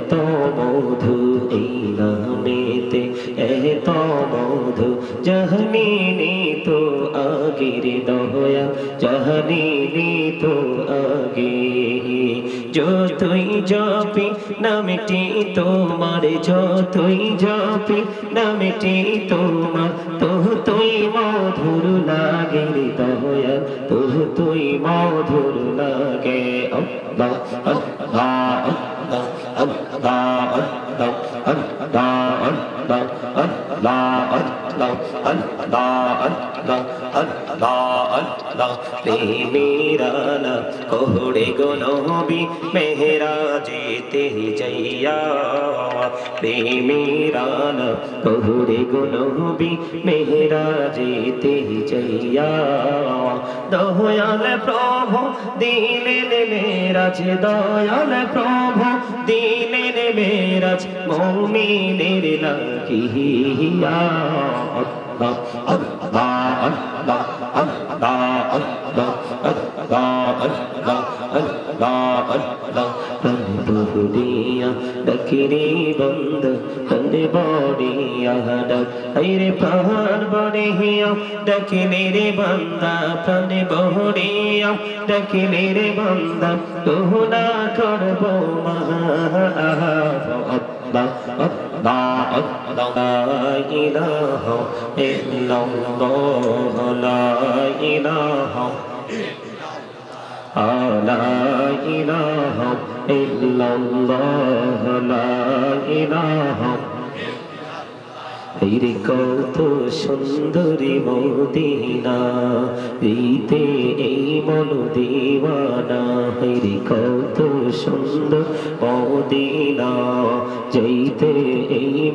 तो मधु नामेते तो मधु जहनी तो आगे दया जहनी तो आगे जो तुई जापी नामटी तोमार जो तुई जापी नामटी तोमार तो तुई मधुर लागे दया तो तुई मधुर लागे अल्लाह अल्लाह मेरा कोहड़े गो नबी मेहरा जेते जैया मेरा कोहड़े गो नबी मेहरा जेते जैया दयाल प्रभु दिलेन मेराज दयाल प्रभु दिलेन मेराज मोमिनेर लागिया डकिरे बंद कंदे बड़िया डक रे प्राण बड़िया डकिले रे बंदा प्राण बड़िया डकिले रे बंदा तुहना करबो ला इलाहा इल्लल्लाह ला इलाहा ला इलाहा इल्लल्लाह ला इलाहा रे कत सुंदरी मदीना रीते मन दीवाना रे कत सुंदर मदीना जैते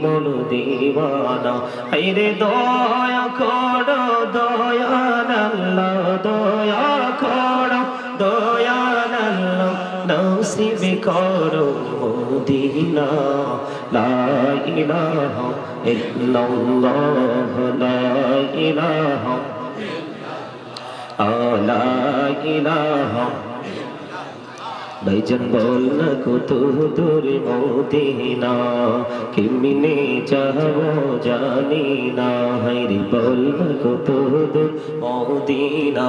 मन दीवाना रे दया करो दयाल अल्लाह दया करो दयाल अल्लाह नसीब करो मदीना ला इलाहा इल्लल्लाह ला इलाहा ला इलाहा भाईजान बोल ना कत दूर मदीना केमने जाबो जानी ना रे बोल ना कत दूर मदीना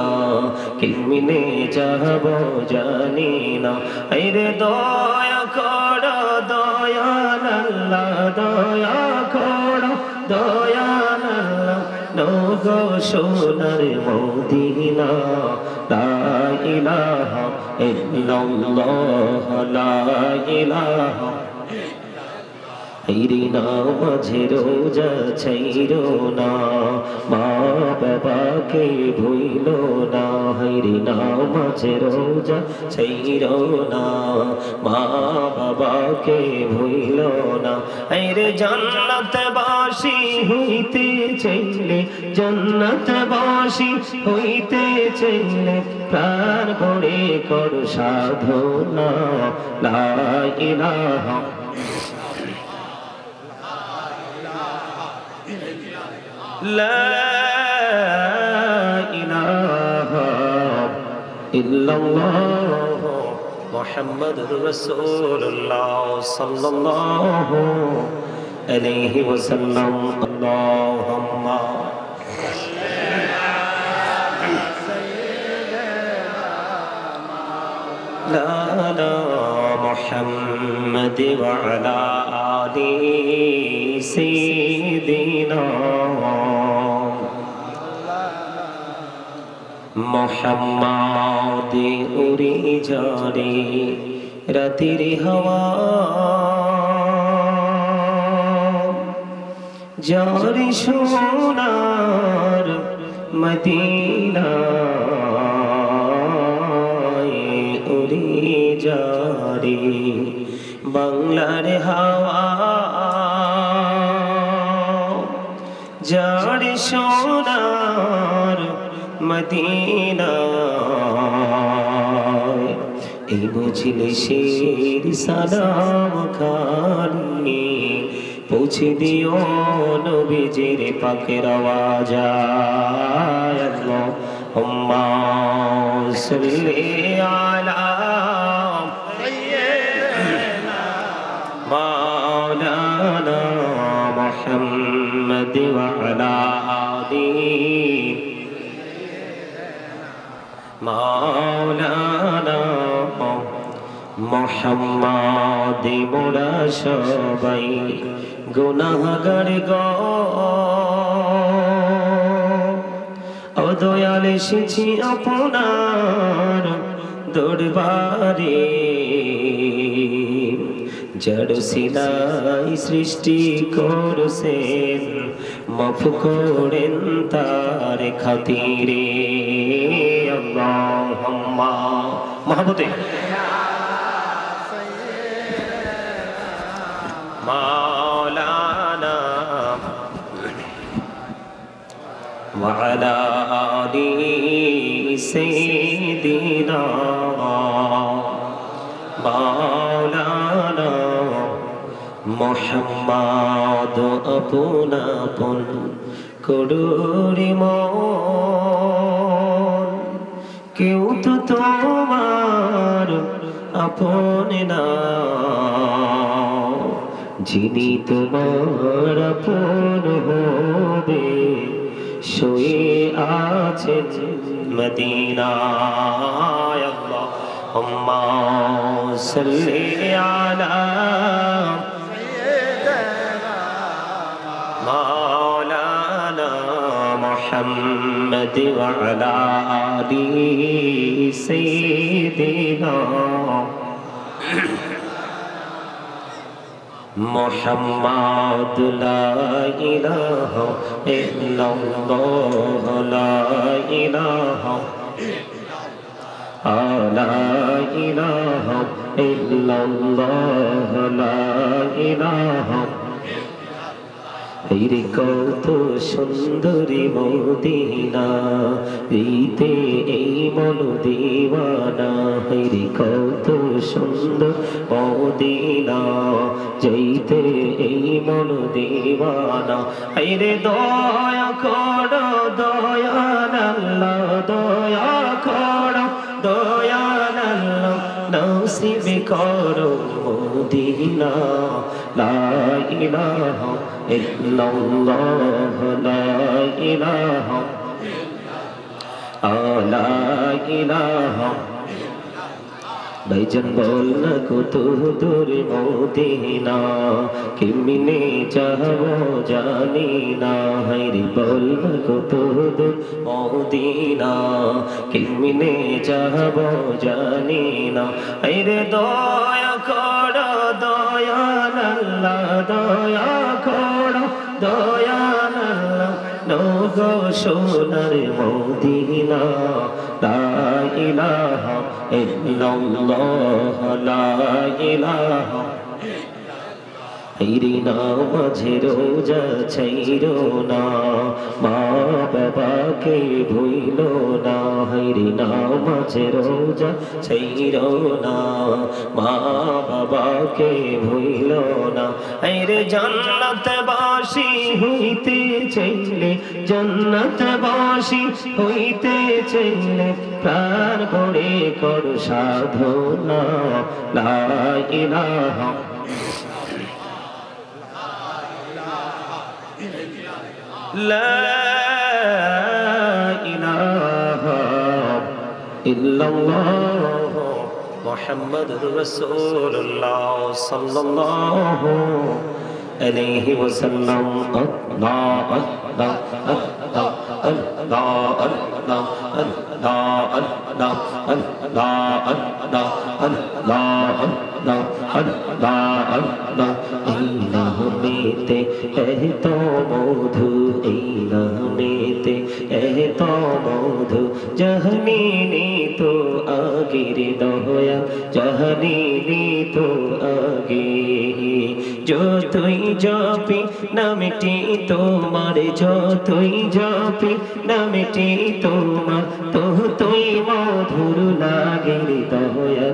केमने जाबो जानी ना रे दया करो दयाल अल्लाह दया करो दयाल अल्लाह नगो सोनार मदीना ला इलाहा इल्लल्लाह ला इलाहा रे नामाजे रोजा छैरो ना मा बाबा के भूलो ना रे नामाजे रोजा छैरो ना मा बाबा के भूलो ना रे जन्नत बासी होइते चले जन्नत बासी होइते चले प्राण पड़े कर साधना ला इलाहा لا إله إلا الله محمد رسول الله صلى الله عليه وسلم اللهم لا محمد وعلى آل سيدنا मोहम्मद उड़े जारे रातिर हवा जारे सोनार मदीना उड़े जारे बांगलार हवा जारे सोनार मदीना ए बुझले शेर सलाम खानी পৌঁছে দিও নবীজির পাকের আওয়াজায় আল্লাহুম্মা সাল্লি আলা মাওলানা মুহাম্মদ ওয়া আলা আলিহি মাওলানা মুহাম্মদ মোরা সবাই গুনাহগার গো ও দয়াল এসেছি আপনার দরবারে জড় সিলাই সৃষ্টি করছেন মাফ করেন তার খাতিরে আল্লাহুম্মা মহব্বতে মাওলানা ওয়া আলা আলিহি সাইয়্যিদিনা মাওলানা মুহাম্মদ আপনা আপন করুরি মন কেউ তো তোমার আপন না যিনি তোমার আপন হবে শুয়ে আছেন মদিনায় আল্লাহুম্মা সাল্লি আলা মাওলানা মুহাম্মদ ওয়া আলা আলিহি সাইয়্যিদিনা মুহাম্মদ লা ইলাহা ইল্লাল্লাহ লা ইলাহা লা ইলাহা ইল্লাল্লাহ লা ইলাহা রে কত সুন্দরী মদিনা রীতে এই মন দিওয়ানা রে কত সুন্দর মদিনা যাইতে এই মন দিওয়ানা রে দয়া করো দয়াল আল্লাহ দয়া করো দয়াল আল্লাহ নসিব করো মদিনা লা ইলাহা ইল্লাল্লাহ লা ইলাহা লা ইলাহা ভাইজান বল না কত দূর মদিনা কেমনে যাব জানি না হায়রে বল না কত দূর মদিনা কেমনে যাব জানি না হায়রে দয়া করো দয়াল আল্লাহ দয়া করো দয়াল আল্লাহ নগো সোনার মদিনা লা ইলাহা ইল্লাল্লাহ লা ইলাহা হেরি নামাজে রোজা ছাইরো না মা বাবাকে ভুইলো না হেরি নামাজে রোজা ছাইরো না মা বাবাকে ভুইলো না হেরে জান্নাতবাসী হইতে চাইলে জান্নাতবাসী হইতে চাইলে প্রাণ ভরে কর সাধনা লা ইলাহা لا إله إلا الله محمد رسول الله صلى الله عليه وسلم الله الله الله الله الله الله الله الله الله الله الله এই নামেতে এত মধু এই নামেতে এত মধু জাহানিনি তো আগের দয়া জাহানিনি তো আগে যতই জপি নামটি তোমার যতই জপি নামটি তোমার তুই মধুর লাগে দয়া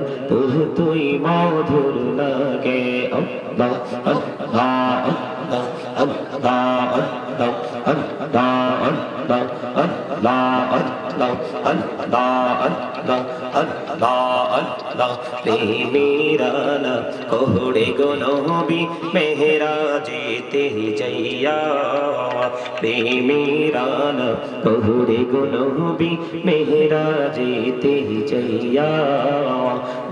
তুই মধুর লাগে আল্লাহ আল্লাহ আল্লাহ আল্লাহ প্রেমেরানা কোহড়ে গো নবী মেহরাজেতে যাইয়া প্রেমেরানা কোহড়ে গো নবী মেহরাজেতে যাইয়া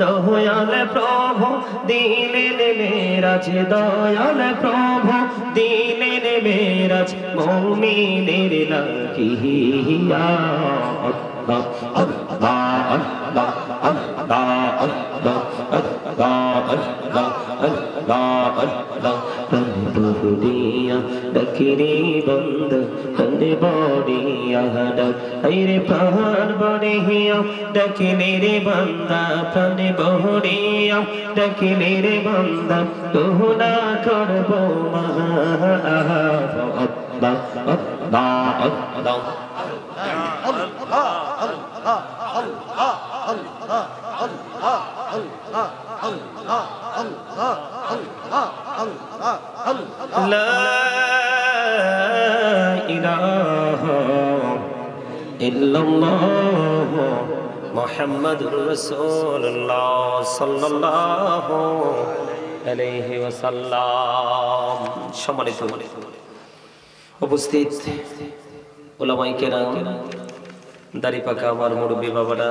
দয়াল প্রভু দিলেন মেরাজ দয়াল প্রভু দিলেন মেরাজ মুমিনের লাগিয়া আল্লাহ আল্লাহ আল্লাহ আল্লাহ আল্লাহ আল্লাহ আল্লাহ আল্লাহ আল্লাহ প্রভুদিয়া দকিরে বন্ধ তনে বড়িয়া ডাক আইরে পাহাড় বড়িয়া দকিলে রে বান্দা প্রাণে বড়িয়া দকিলে রে বান্দা তোহনা করব মহা আল্লাহ আল্লাহ আল্লাহ لا إله إلا الله محمد رسول الله صلى الله عليه وسلم সম্মানিত উপস্থিত উলামায়ে কেরাম দাড়ি পাকা আমার মুরব্বী বাবারা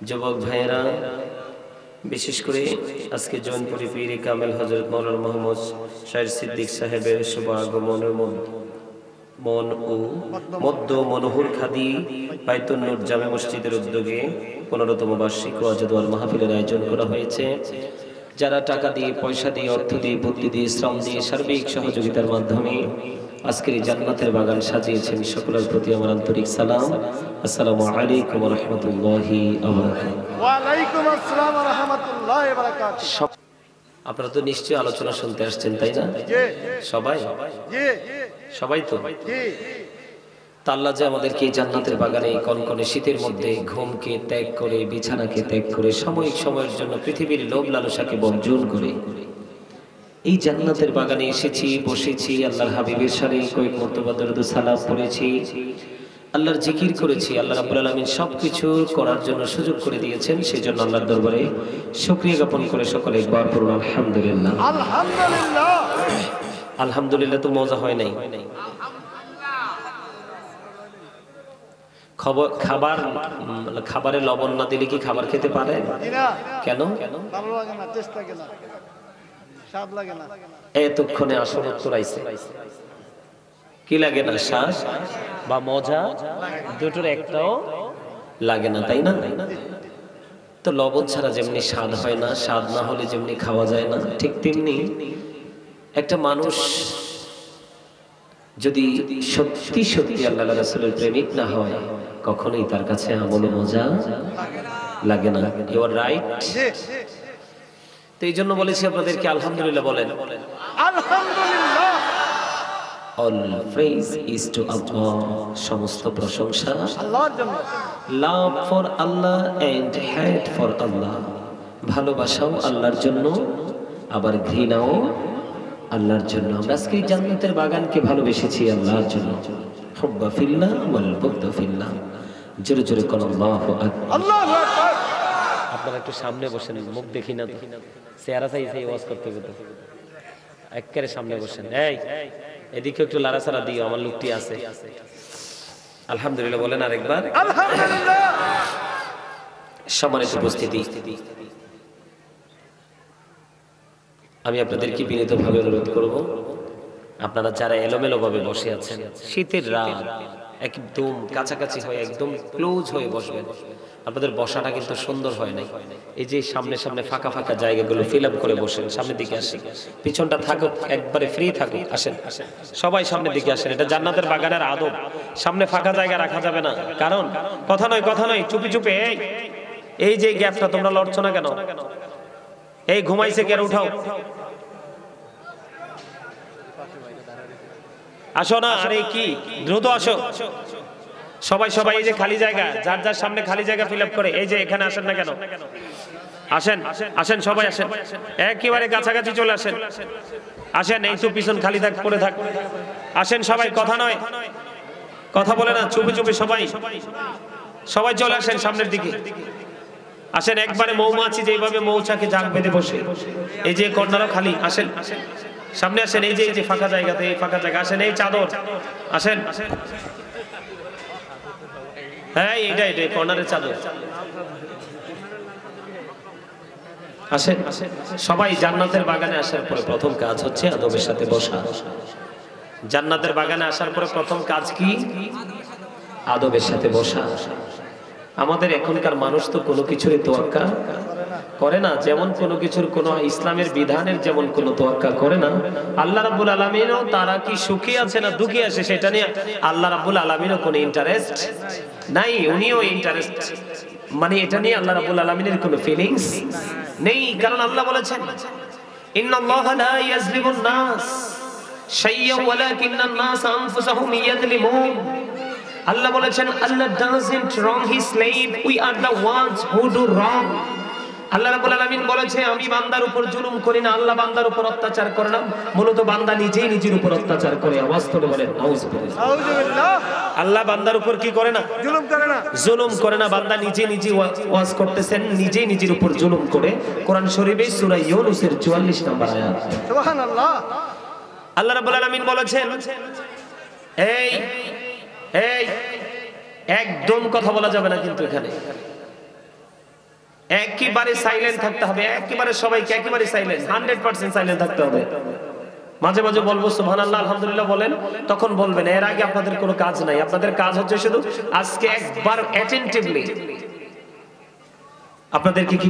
যুবক ভাইয়েরা বিশেষ করে আজকে জৈনপুরি পীর কামেল হযরত মাওলানা মুহাম্মদ শাহের সিদ্দিক সাহেবের শুভ আগমনের মন ও মধ্য মনোহর খাদি বাইতুন নূর জামে মসজিদের উদ্যোগে 15তম বার্ষিক ওয়াজ ওয়াল মাহফিলের আয়োজন করা হয়েছে। যারা টাকা দিয়ে পয়সা দিয়ে অর্থ দিয়ে বুদ্ধি দিয়ে শ্রম দিয়ে সার্বিক সহযোগিতার মাধ্যমে আজকের এই জান্নাতের বাগান সাজিয়েছেন সকলের প্রতি আমার আন্তরিক সালাম। আসসালামু আলাইকুম ওয়া রাহমাতুল্লাহি ওয়া বারাকাতুহু। ওয়া আলাইকুম আসসালাম ওয়া রাহমাতুল্লাহি ওয়া বারাকাতুহু। আপনারা তো নিশ্চয়ই আলোচনা শুনতে আসছেন, তাই না? জি সবাই জি সবাই তো জি। তা আল্লাহ যে আমাদেরকে এই জান্নাতের বাগানে কনকনে শীতের মধ্যে ঘুমকে ত্যাগ করে বিছানাকে ত্যাগ করে সাময়িক সময়ের জন্য পৃথিবীর লোভ লালসাকে বর্জন করে এই জান্নাতের বাগানে এসেছি, বসেছি, আল্লাহর হাবিবের সাথে কয়েক মর্তবা দরুদ সালাম পড়েছি, আল্লাহর জিকির করেছি। আল্লাহ রাব্বুল আলামিন সবকিছু করার জন্য সুযোগ করে দিয়েছেন, সেই জন্য আল্লাহর দরবারে শুকরিয়া জ্ঞাপন করে সকলে একবার পড়ুন আলহামদুলিল্লাহ। আলহামদুলিল্লাহ। আলহামদুলিল্লাহ তো মজা হয় নাই। খাবারে লবণ না দিলে কি খাবার খেতে পারে? কেন? ভালো লাগে না, টেস্ট লাগে না, স্বাদ লাগে না। এতক্ষণে আসল উত্তর আইছে। কি লাগে না? স্বাদ বা মজা দুটোর একটাও লাগে না, তাই না? তো লবণ ছাড়া যেমনি স্বাদ হয় না, স্বাদ না হলে যেমনি খাওয়া যায় না, ঠিক তেমনি একটা মানুষ যদি সত্যি সত্যি আল্লাহ রাসূলের প্রেমিক না হয় কখনোই তার কাছে আমল মজা লাগে না। You are right. তো এই জন্য বলেছি আপনাদেরকে আলহামদুলিল্লাহ বলেন। আলহামদুলিল্লাহ। All praise is to Allah, সমস্ত প্রশংসা আল্লাহর জন্য। Love for Allah and hate for Allah, ভালোবাসাও আল্লাহর জন্য আবার ঘৃণাও আল্লাহর জন্য। আমরা আজকে জান্নাতের বাগানকে ভালোবেসেছি আল্লাহর জন্য। হুব্বা ফিল্লাহ ওয়াল বুগদা ফিল্লাহ। জোরে জোরে কোন আল্লাহু আকবার। আল্লাহু আকবার। আপনারা একটু সামনে বসেন, মুখ দেখি না তো, চেহারা চাই চাই ওয়াজ করতে করতে একেবারে সামনে বসেন। এই এদিকে একটু লাড়াচাড়া দিও, আমার লোকটি আছে। আলহামদুলিল্লাহ বলেন আরেকবার। আলহামদুলিল্লাহ। সম্মানিত উপস্থিতি, আমি আপনাদেরকে বিনীতভাবে অনুরোধ করব, আপনারা যারা এলোমেলো ভাবে বসে আছেন, শীতের রাত একদম কাছাকাছি হয়ে একদম ক্লোজ হয়ে বসবেন। আপনাদের বসাটা কিন্তু সুন্দর হয় নাই। এই যে সামনে সামনে ফাঁকা ফাঁকা জায়গাগুলো ফিল আপ করে বসেন। সামনের দিকে আসেন, পিছনটা থাকুক একবারে ফ্রি থাকুক। আসেন সবাই সামনের দিকে আসেন, এটা জান্নাতের বাগানের আদব। সামনে ফাঁকা জায়গা রাখা যাবে না, কারণ কথা নয় চুপি চুপি এই যে গ্যাপটা তোমরা লড়ছো না কেন? এই ঘুমাইছে কে? উঠাও, আসো না। আরে কি দ্রুত আসো সবাই। এই যে খালি জায়গা, যার যার সামনে খালি জায়গা ফিল আপ করে, এই যে এখানে আসেন না কেন? আসেন সবাই আসেন, একেবারে কাছাকাছি চলে আসেন। আসেন, এই তো পিছন খালি থাক, পড়ে থাক। আসেন সবাই, কথা নয়, কথা বলে না, চুপি চুপি সবাই চলে আসেন সামনের দিকে। আসেন একবারে মৌমাছি যেভাবে মৌচাকে জাগ বেঁধে বসে, এই যে কর্নারও খালি, আসেন সামনে আসেন, এই যে ফাঁকা জায়গাতে, এই ফাঁকা জায়গা আসেন, এই চাদর আসেন, হ্যাঁ এইটা কর্নারের চাদর আসেন। সবাই জান্নাতের বাগানে আসার পরে প্রথম কাজ হচ্ছে আদবের সাথে বসা। জান্নাতের বাগানে আসার পরে প্রথম কাজ কি? আদবের সাথে বসা। আমাদের এখনকার মানুষ তো কোনো কিছুরই তোয়াক্কা করে না, যেমন কোনো কিছুর কোনো ইসলামের বিধানের যেমন কোনো তোয়াক্কা করে না, আল্লাহ রাব্বুল আলামিনও তারা কি সুখী আছে না দুঃখী আছে সেটা নিয়ে আল্লাহ রাব্বুল আলামিনও কোনো ইন্টারেস্ট নাই, উনিও ইন্টারেস্ট মানে এটা নিয়ে আল্লাহ রাব্বুল আলামিনের কোনো ফিলিংস নেই। কারণ আল্লাহ বলেছেন ইন্নাল্লাহা লা ইয়াজলিমুন নাস শাইয়্যান ওয়ালাকিন্নান নাস আনফুসাহুম ইয়াজলিমুন। আল্লাহ বলেছেন আল্লাহ doesn't wrong his slave, we are the ones who do wrong। আল্লাহ রাব্বুল আলামিন বলেছে আমি বান্দার উপর জুলুম করি না, আল্লাহ বান্দার উপর অত্যাচার করে না, মূলত বান্দা নিজেই নিজের উপর অত্যাচার করে। আওয়াজ করে বলেন নাউজুবিল্লাহ। আল্লাহ বান্দার উপর কি করে না? জুলুম করে না, জুলুম করে না। বান্দা নিজে ওয়াজ করতেছেন, নিজেই নিজের উপর জুলুম করে। কোরআন শরীফে সূরা ইউনূসের 44 নম্বর আয়াত। সুবহানাল্লাহ। আল্লাহ রাব্বুল আলামিন বলেছেন এই একদম কথা বলা যাবে না, কিন্তু এখানে একেবারে সাইলেন্ট থাকতে হবে, একেবারে সবাইকে একেবারে সাইলেন্ট, 100% সাইলেন্ট থাকতে হবে। মাঝে মাঝে বলবো সুবহানাল্লাহ আলহামদুলিল্লাহ বলেন, তখন বলবেন। এর আগে আপনাদের কোনো কাজ নাই, আপনাদের কাজ হচ্ছে শুধু আজকে একবার অ্যাটেনটিভলি আপনাদেরকে কি